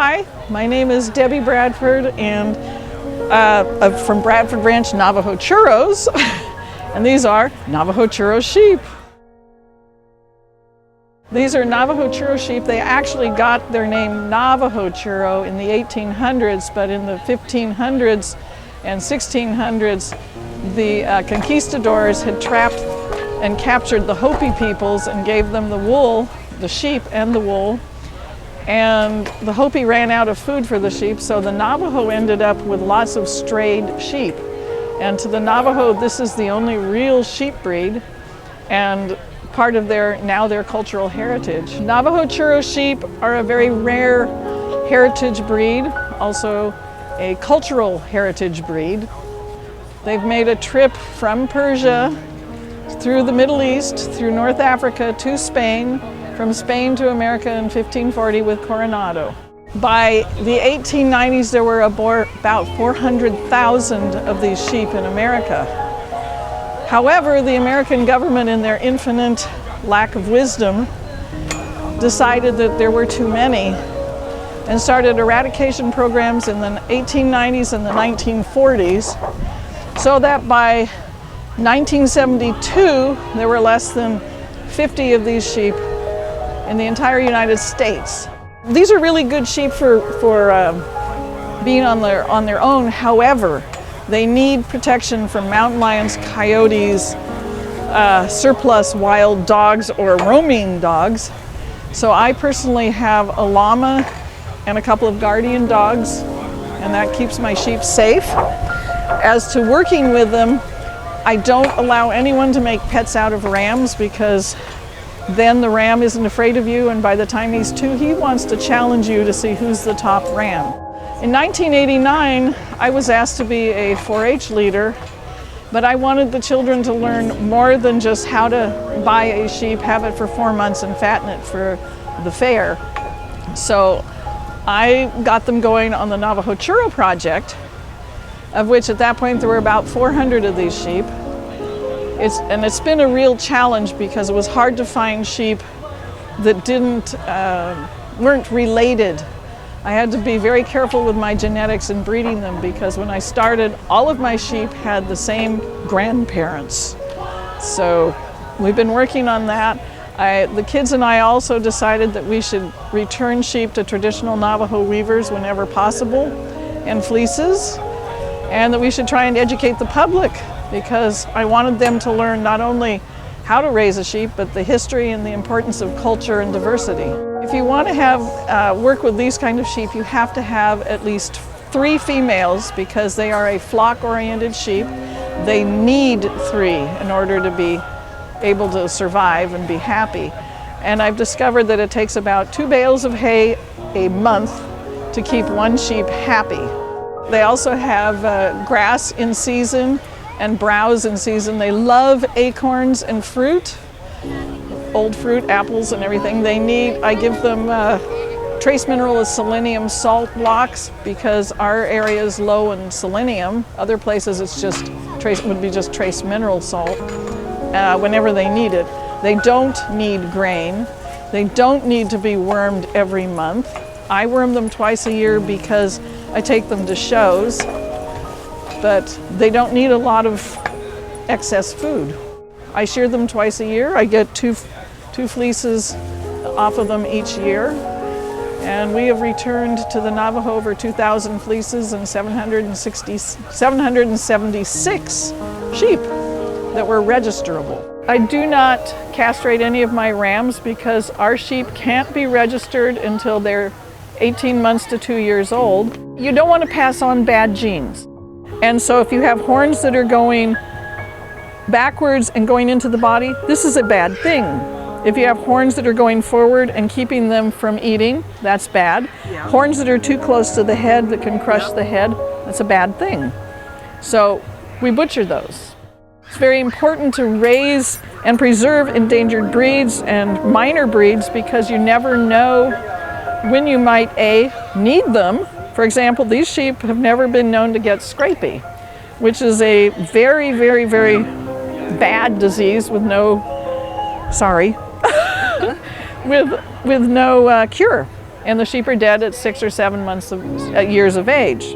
Hi, my name is Debbie Bradford, and from Bradford Ranch Navajo Churros, and these are Navajo Churro Sheep. These are Navajo Churro Sheep. They actually got their name Navajo Churro in the 1800s, but in the 1500s and 1600s, the conquistadors had trapped and captured the Hopi peoples and gave them the wool, the sheep and the wool. And the Hopi ran out of food for the sheep, so the Navajo ended up with lots of strayed sheep. And to the Navajo, this is the only real sheep breed and part of their cultural heritage. Navajo Churro sheep are a very rare heritage breed, also a cultural heritage breed. They've made a trip from Persia through the Middle East, through North Africa to Spain, from Spain to America in 1540 with Coronado. By the 1890s, there were about 400,000 of these sheep in America. However, the American government, in their infinite lack of wisdom, decided that there were too many and started eradication programs in the 1890s and the 1940s, so that by 1972, there were less than 50 of these sheep in the entire United States. These are really good sheep for being on their own. However, they need protection from mountain lions, coyotes, surplus wild dogs, or roaming dogs. So I personally have a llama and a couple of guardian dogs, and that keeps my sheep safe. As to working with them, I don't allow anyone to make pets out of rams, because then the ram isn't afraid of you, and by the time he's 2, he wants to challenge you to see who's the top ram. In 1989, I was asked to be a 4-H leader, but I wanted the children to learn more than just how to buy a sheep, have it for 4 months, and fatten it for the fair. So I got them going on the Navajo Churro project, of which at that point there were about 400 of these sheep. It's been a real challenge, because it was hard to find sheep that weren't related. I had to be very careful with my genetics and breeding them, because when I started, all of my sheep had the same grandparents. So we've been working on that. The kids and I also decided that we should return sheep to traditional Navajo weavers whenever possible, and fleeces, and that we should try and educate the public, because I wanted them to learn not only how to raise a sheep, but the history and the importance of culture and diversity. If you want to have work with these kind of sheep, you have to have at least 3 females, because they are a flock-oriented sheep. They need 3 in order to be able to survive and be happy. And I've discovered that it takes about 2 bales of hay a month to keep one sheep happy. They also have grass in season and browse in season. They love acorns and fruit, old fruit, apples and everything. I give them trace mineral selenium salt blocks, because our area is low in selenium. Other places would be just trace mineral salt whenever they need it. They don't need grain. They don't need to be wormed every month. I worm them twice a year because I take them to shows, but they don't need a lot of excess food. I shear them twice a year. I get two fleeces off of them each year. And we have returned to the Navajo over 2,000 fleeces and 776 sheep that were registerable. I do not castrate any of my rams, because our sheep can't be registered until they're 18 months to 2 years old. You don't want to pass on bad genes. And so if you have horns that are going backwards and going into the body, this is a bad thing. If you have horns that are going forward and keeping them from eating, that's bad. Yeah. Horns that are too close to the head that can crush the head, that's a bad thing. So we butcher those. It's very important to raise and preserve endangered breeds and minor breeds, because you never know when you might need them. For example, these sheep have never been known to get scrapie, which is a very, very, very bad disease with no, with no cure. and the sheep are dead at 6 or 7 months years of age.